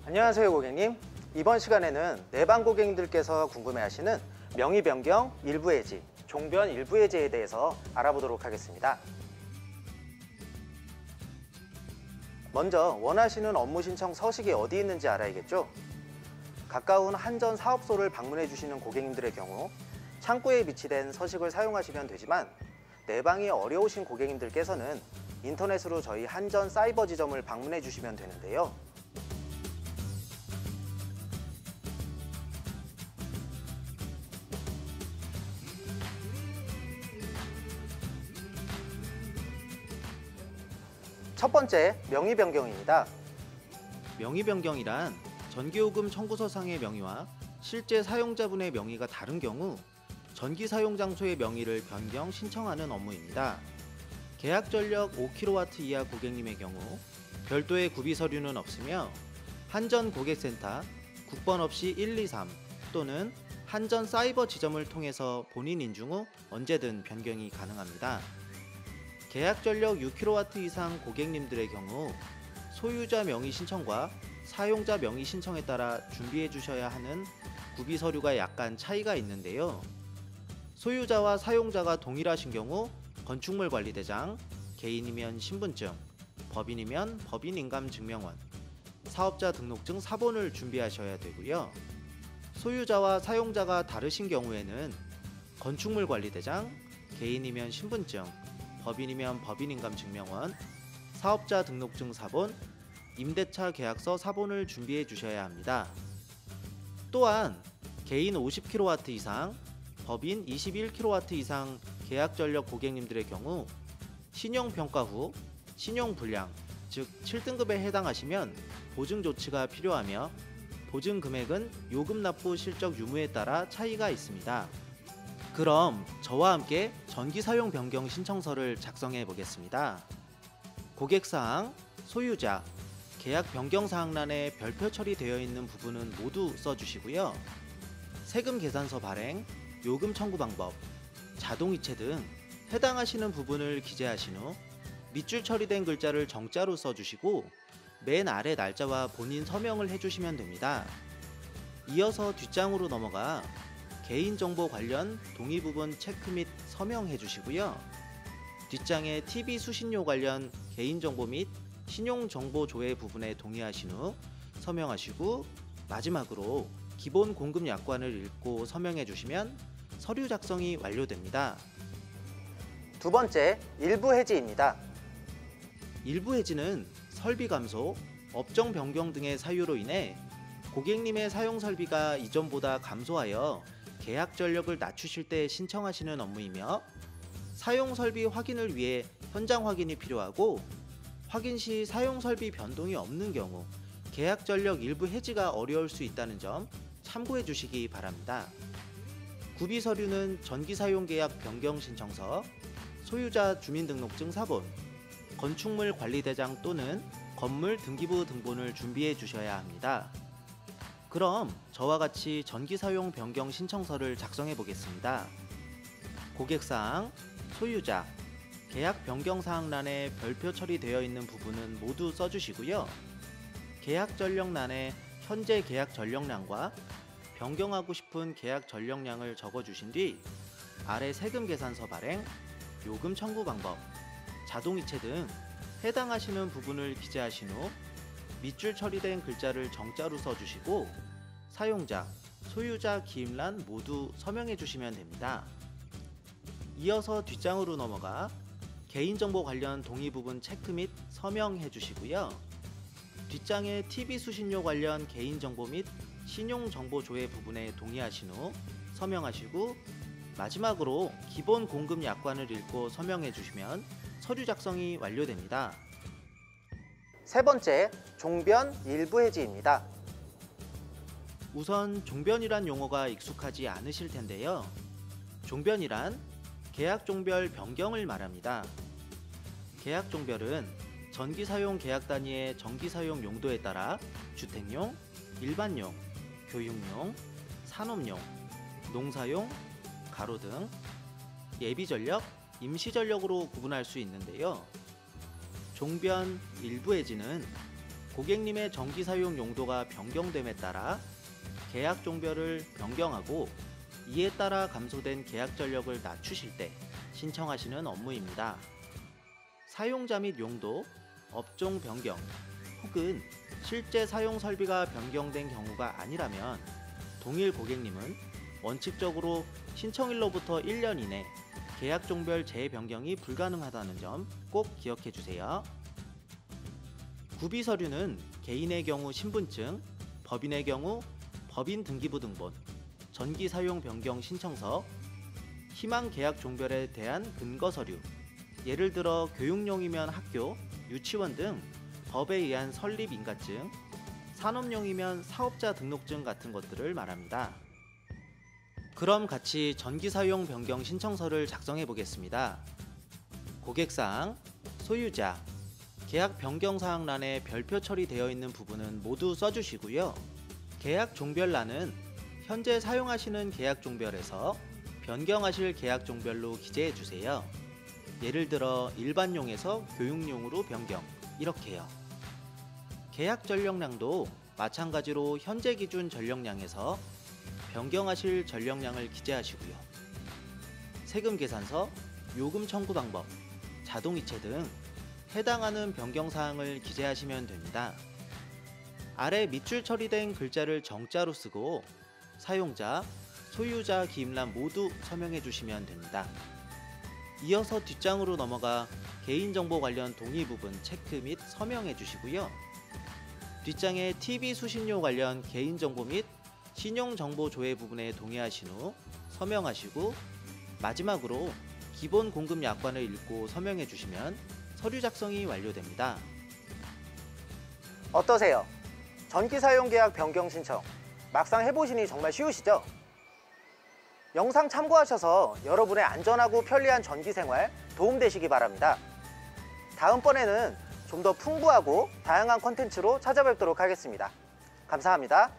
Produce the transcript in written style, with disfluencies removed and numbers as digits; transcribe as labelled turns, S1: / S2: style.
S1: 안녕하세요 고객님. 이번 시간에는 내방 고객님들께서 궁금해하시는 명의 변경 일부 해지, 종변 일부 해지에 대해서 알아보도록 하겠습니다. 먼저 원하시는 업무 신청 서식이 어디 있는지 알아야겠죠? 가까운 한전 사업소를 방문해 주시는 고객님들의 경우 창구에 비치된 서식을 사용하시면 되지만 내방이 어려우신 고객님들께서는 인터넷으로 저희 한전 사이버 지점을 방문해 주시면 되는데요. 첫 번째, 명의 변경입니다.
S2: 명의 변경이란 전기요금 청구서상의 명의와 실제 사용자분의 명의가 다른 경우 전기 사용 장소의 명의를 변경 신청하는 업무입니다. 계약 전력 5kW 이하 고객님의 경우 별도의 구비 서류는 없으며 한전 고객센터 국번 없이 123 또는 한전 사이버 지점을 통해서 본인 인증 후 언제든 변경이 가능합니다. 계약 전력 6kW 이상 고객님들의 경우 소유자 명의 신청과 사용자 명의 신청에 따라 준비해 주셔야 하는 구비 서류가 약간 차이가 있는데요. 소유자와 사용자가 동일하신 경우 건축물 관리대장, 개인이면 신분증, 법인이면 법인인감증명원, 사업자 등록증 사본을 준비하셔야 되고요. 소유자와 사용자가 다르신 경우에는 건축물 관리대장, 개인이면 신분증, 법인이면 법인인감증명원, 사업자 등록증 사본, 임대차 계약서 사본을 준비해 주셔야 합니다. 또한 개인 50kW 이상, 법인 21kW 이상 계약 전력 고객님들의 경우 신용평가 후 신용불량, 즉 7등급에 해당하시면 보증 조치가 필요하며 보증 금액은 요금 납부 실적 유무에 따라 차이가 있습니다. 그럼 저와 함께 전기사용 변경 신청서를 작성해 보겠습니다. 고객사항, 소유자, 계약 변경 사항란에 별표 처리되어 있는 부분은 모두 써주시고요. 세금 계산서 발행, 요금 청구 방법, 자동이체 등 해당하시는 부분을 기재하신 후 밑줄 처리된 글자를 정자로 써주시고 맨 아래 날짜와 본인 서명을 해주시면 됩니다. 이어서 뒷장으로 넘어가 개인정보 관련 동의 부분 체크 및 서명해 주시고요. 뒷장에 TV 수신료 관련 개인정보 및 신용정보 조회 부분에 동의하신 후 서명하시고 마지막으로 기본 공급 약관을 읽고 서명해 주시면 서류 작성이 완료됩니다.
S1: 두 번째, 일부 해지입니다.
S2: 일부 해지는 설비 감소, 업종 변경 등의 사유로 인해 고객님의 사용 설비가 이전보다 감소하여 계약 전력을 낮추실 때 신청하시는 업무이며 사용 설비 확인을 위해 현장 확인이 필요하고 확인 시 사용 설비 변동이 없는 경우 계약 전력 일부 해지가 어려울 수 있다는 점 참고해 주시기 바랍니다. 구비 서류는 전기 사용 계약 변경 신청서, 소유자 주민등록증 사본, 건축물 관리대장 또는 건물 등기부 등본을 준비해 주셔야 합니다. 그럼 저와 같이 전기사용 변경 신청서를 작성해 보겠습니다. 고객사항, 소유자, 계약 변경 사항란에 별표 처리되어 있는 부분은 모두 써주시고요. 계약 전력란에 현재 계약 전력량과 변경하고 싶은 계약 전력량을 적어주신 뒤 아래 세금 계산서 발행, 요금 청구 방법, 자동이체 등 해당하시는 부분을 기재하신 후 밑줄 처리된 글자를 정자로 써주시고 사용자, 소유자 기입란 모두 서명해 주시면 됩니다. 이어서 뒷장으로 넘어가 개인정보 관련 동의 부분 체크 및 서명해 주시고요. 뒷장에 TV 수신료 관련 개인정보 및 신용정보 조회 부분에 동의하신 후 서명하시고 마지막으로 기본 공급 약관을 읽고 서명해 주시면 서류 작성이 완료됩니다.
S1: 세 번째, 종변 일부 해지입니다.
S2: 우선 종변이란 용어가 익숙하지 않으실 텐데요. 종변이란 계약 종별 변경을 말합니다. 계약 종별은 전기 사용 계약 단위의 전기 사용 용도에 따라 주택용, 일반용, 교육용, 산업용, 농사용, 가로등, 예비전력, 임시전력으로 구분할 수 있는데요. 종변 일부 해지는 고객님의 전기 사용 용도가 변경됨에 따라 계약 종별을 변경하고 이에 따라 감소된 계약 전력을 낮추실 때 신청하시는 업무입니다. 사용자 및 용도, 업종 변경 혹은 실제 사용 설비가 변경된 경우가 아니라면 동일 고객님은 원칙적으로 신청일로부터 1년 이내 계약 종별 재변경이 불가능하다는 점 꼭 기억해 주세요. 구비 서류는 개인의 경우 신분증, 법인의 경우 법인 등기부 등본, 전기 사용 변경 신청서, 희망 계약 종별에 대한 근거 서류, 예를 들어 교육용이면 학교, 유치원 등 법에 의한 설립 인가증, 산업용이면 사업자 등록증 같은 것들을 말합니다. 그럼 같이 전기 사용 변경 신청서를 작성해 보겠습니다. 고객사항, 소유자, 계약 변경 사항란에 별표 처리되어 있는 부분은 모두 써주시고요. 계약 종별란은 현재 사용하시는 계약 종별에서 변경하실 계약 종별로 기재해 주세요. 예를 들어 일반용에서 교육용으로 변경, 이렇게요. 계약 전력량도 마찬가지로 현재 기준 전력량에서 변경하실 전력량을 기재하시고요. 세금 계산서, 요금 청구 방법, 자동이체 등 해당하는 변경 사항을 기재하시면 됩니다. 아래 밑줄 처리된 글자를 정자로 쓰고 사용자, 소유자 기입란 모두 서명해 주시면 됩니다. 이어서 뒷장으로 넘어가 개인정보 관련 동의 부분 체크 및 서명해 주시고요. 뒷장에 TV 수신료 관련 개인정보 및 신용정보 조회 부분에 동의하신 후 서명하시고 마지막으로 기본 공급 약관을 읽고 서명해 주시면 서류 작성이 완료됩니다.
S1: 어떠세요? 전기 사용 계약 변경 신청 막상 해보시니 정말 쉬우시죠? 영상 참고하셔서 여러분의 안전하고 편리한 전기 생활 도움되시기 바랍니다. 다음번에는 좀 더 풍부하고 다양한 콘텐츠로 찾아뵙도록 하겠습니다. 감사합니다.